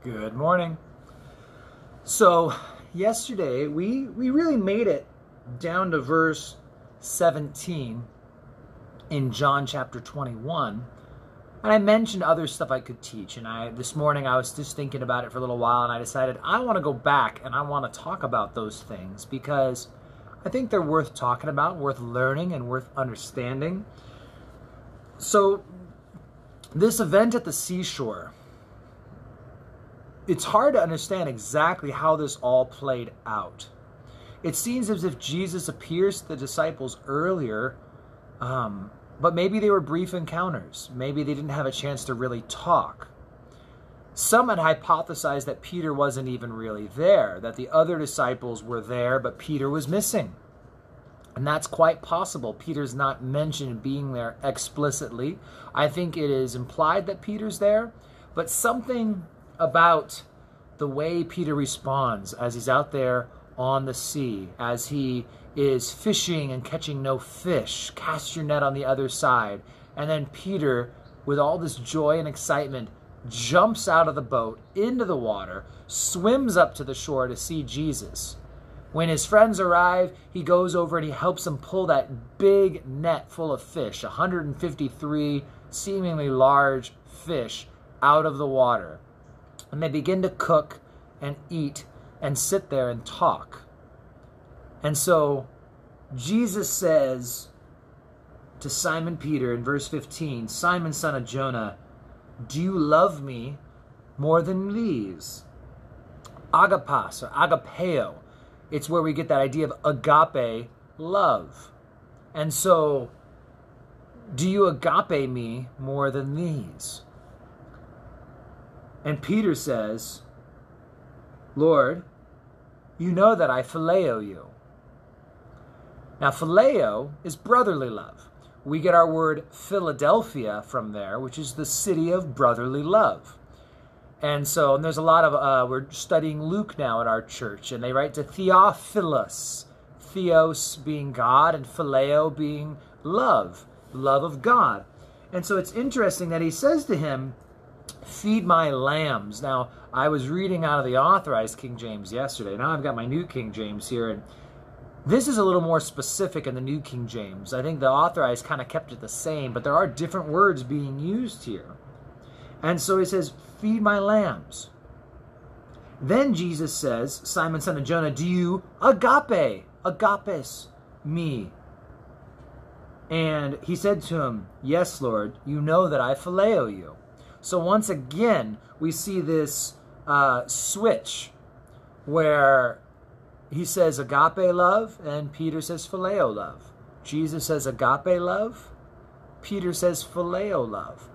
Good morning. So, yesterday we really made it down to verse 17 in John chapter 21. And I mentioned other stuff I could teach. And this morning I was just thinking about it for a little while, and I decided I want to go back and I want to talk about those things because I think they're worth talking about, worth learning, and worth understanding. So, this event at the seashore, it's hard to understand exactly how this all played out. It seems as if Jesus appears to the disciples earlier, but maybe they were brief encounters. Maybe they didn't have a chance to really talk. Some had hypothesized that Peter wasn't even really there, that the other disciples were there, but Peter was missing. And that's quite possible. Peter's not mentioned being there explicitly. I think it is implied that Peter's there, but something about the way Peter responds as he's out there on the sea, as he is fishing and catching no fish. Cast your net on the other side. And then Peter, with all this joy and excitement, jumps out of the boat into the water, swims up to the shore to see Jesus. When his friends arrive, he goes over and he helps them pull that big net full of fish, 153 seemingly large fish, out of the water. And they begin to cook and eat and sit there and talk. And so Jesus says to Simon Peter in verse 15, "Simon, son of Jonah, do you love me more than these?" Agapas or agapeo. It's where we get that idea of agape love. And so, do you agape me more than these? And Peter says, "Lord, you know that I phileo you." Now, phileo is brotherly love. We get our word Philadelphia from there, which is the city of brotherly love. And there's a lot of, we're studying Luke now at our church, and they write to Theophilus. Theos being God, and phileo being love of God. And so it's interesting that he says to him, "Feed my lambs." Now, I was reading out of the Authorized King James yesterday. Now I've got my New King James here, and this is a little more specific in the New King James. I think the Authorized kind of kept it the same, but there are different words being used here. And so he says, "Feed my lambs." Then Jesus says, "Simon, son of Jonah, do you agapes me?" And he said to him, "Yes, Lord, you know that I phileo you." So once again, we see this switch where he says agape love and Peter says phileo love. Jesus says agape love, Peter says phileo love.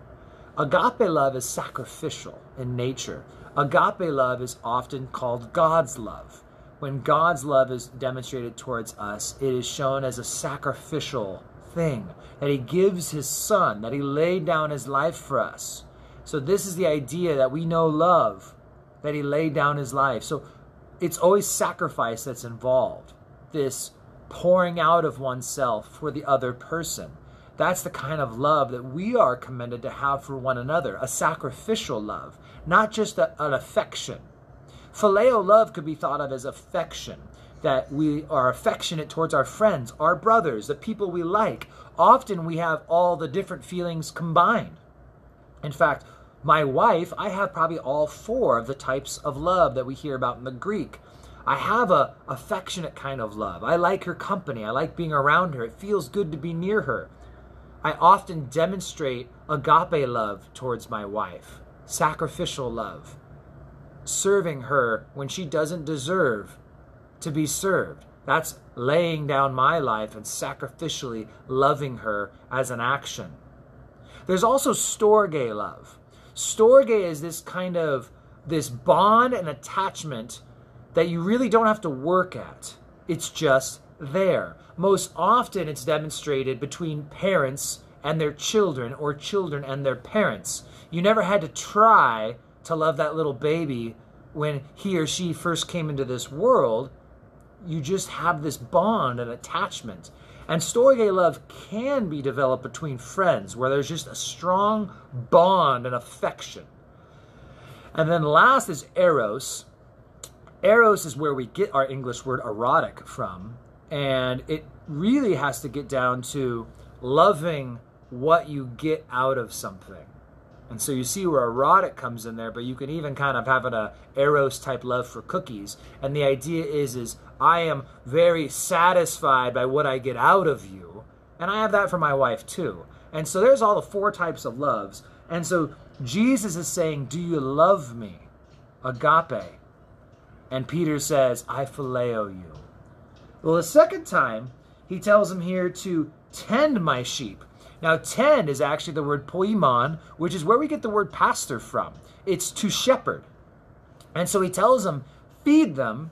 Agape love is sacrificial in nature. Agape love is often called God's love. When God's love is demonstrated towards us, it is shown as a sacrificial thing, that he gives his son, that he laid down his life for us. So this is the idea that we know love, that he laid down his life. So it's always sacrifice that's involved, this pouring out of oneself for the other person. That's the kind of love that we are commended to have for one another, a sacrificial love, not just an affection. Phileo love could be thought of as affection, that we are affectionate towards our friends, our brothers, the people we like. Often we have all the different feelings combined. In fact, my wife, I have probably all four of the types of love that we hear about in the Greek. I have a affectionate kind of love. I like her company. I like being around her. It feels good to be near her. I often demonstrate agape love towards my wife, sacrificial love, serving her when she doesn't deserve to be served. That's laying down my life and sacrificially loving her as an action. There's also storge love. Storge is this bond and attachment that you really don't have to work at. It's just there. Most often it's demonstrated between parents and their children, or children and their parents. You never had to try to love that little baby when he or she first came into this world. You just have this bond and attachment. And storge love can be developed between friends, where there's just a strong bond and affection. And then last is eros. Eros is where we get our English word erotic from. And it really has to get down to loving what you get out of something. And so you see where erotic comes in there, but you can even kind of have an eros type love for cookies. And the idea is I am very satisfied by what I get out of you. And I have that for my wife too. And so there's all the 4 types of loves. And so Jesus is saying, do you love me? Agape. And Peter says, I phileo you. Well, the second time, he tells him here to tend my sheep. Now, tend is actually the word poimon, which is where we get the word pastor from. It's to shepherd. And so he tells him, feed them,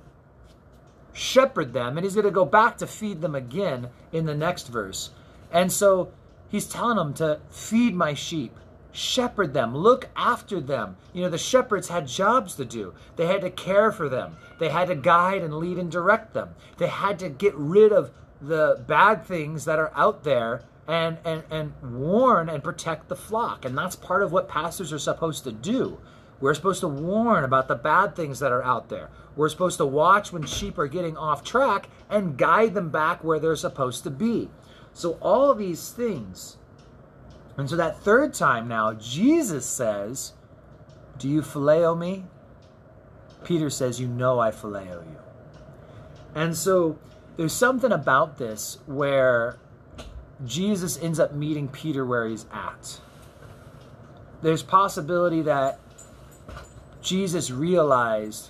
shepherd them, and he's going to go back to feed them again in the next verse. And so he's telling them to feed my sheep, shepherd them, look after them. You know, the shepherds had jobs to do. They had to care for them. They had to guide and lead and direct them. They had to get rid of the bad things that are out there and warn and protect the flock. And that's part of what pastors are supposed to do. We're supposed to warn about the bad things that are out there. We're supposed to watch when sheep are getting off track and guide them back where they're supposed to be. So all of these things. And so that third time now, Jesus says, do you phileo me? Peter says, you know I phileo you. And so there's something about this where Jesus ends up meeting Peter where he's at. There's possibility that Jesus realized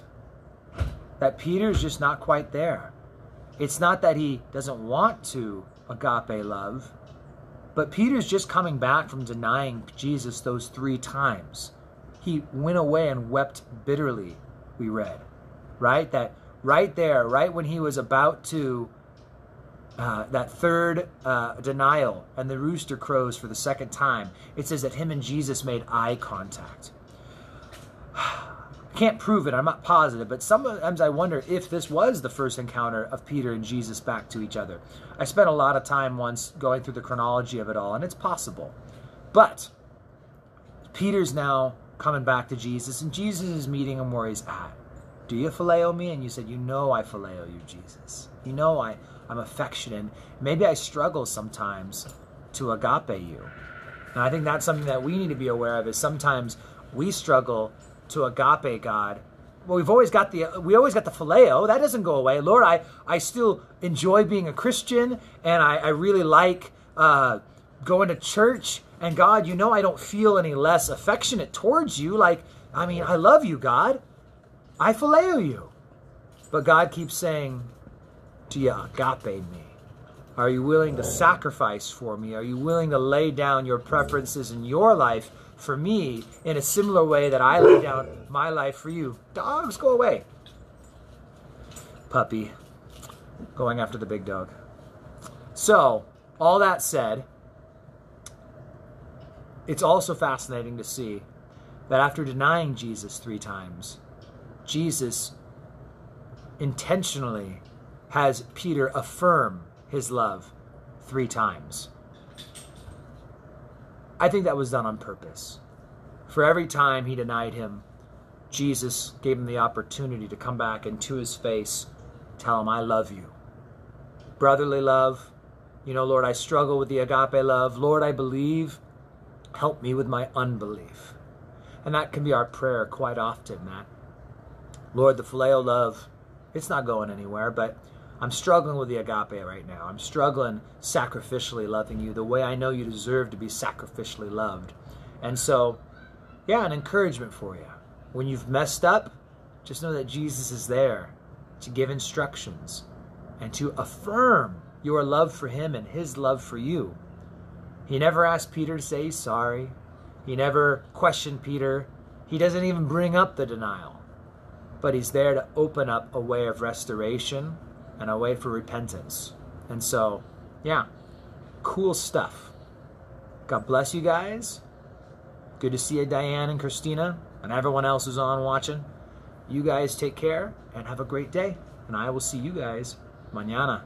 that Peter's just not quite there. It's not that he doesn't want to agape love, but Peter's just coming back from denying Jesus those 3 times. He went away and wept bitterly, we read. Right? That right there, right when he was about to, that third denial, and the rooster crows for the second time, it says that him and Jesus made eye contact. Can't prove it, I'm not positive, but sometimes I wonder if this was the first encounter of Peter and Jesus back to each other. I spent a lot of time once going through the chronology of it all, and it's possible. But Peter's now coming back to Jesus, and Jesus is meeting him where he's at. Do you phileo me? And you said, you know I phileo you, Jesus. You know I'm affectionate. Maybe I struggle sometimes to agape you. And I think that's something that we need to be aware of, is sometimes we struggle to agape God. Well, we always got the phileo. That doesn't go away. Lord, I still enjoy being a Christian, and I really like going to church. And God, you know I don't feel any less affectionate towards you. I love you, God. I phileo you. But God keeps saying, do you agape me? Are you willing to sacrifice for me? Are you willing to lay down your preferences in your life for me in a similar way that I lay down my life for you? Dogs, go away. Puppy. Going after the big dog. So, all that said, it's also fascinating to see that after denying Jesus 3 times, Jesus intentionally has Peter affirm his love 3 times. I think that was done on purpose. For every time he denied him, Jesus gave him the opportunity to come back and to his face tell him, I love you. Brotherly love. You know, Lord, I struggle with the agape love. Lord, I believe. Help me with my unbelief. And that can be our prayer quite often, that, Lord, the phileo love, it's not going anywhere, but I'm struggling with the agape right now. I'm struggling sacrificially loving you the way I know you deserve to be sacrificially loved. And so, yeah, an encouragement for you. When you've messed up, just know that Jesus is there to give instructions and to affirm your love for him and his love for you. He never asked Peter to say he's sorry. He never questioned Peter. He doesn't even bring up the denial. But he's there to open up a way of restoration and a way for repentance. And so, yeah, cool stuff. God bless you guys. Good to see you, Diane and Christina, and everyone else who's on watching. You guys take care and have a great day. And I will see you guys mañana.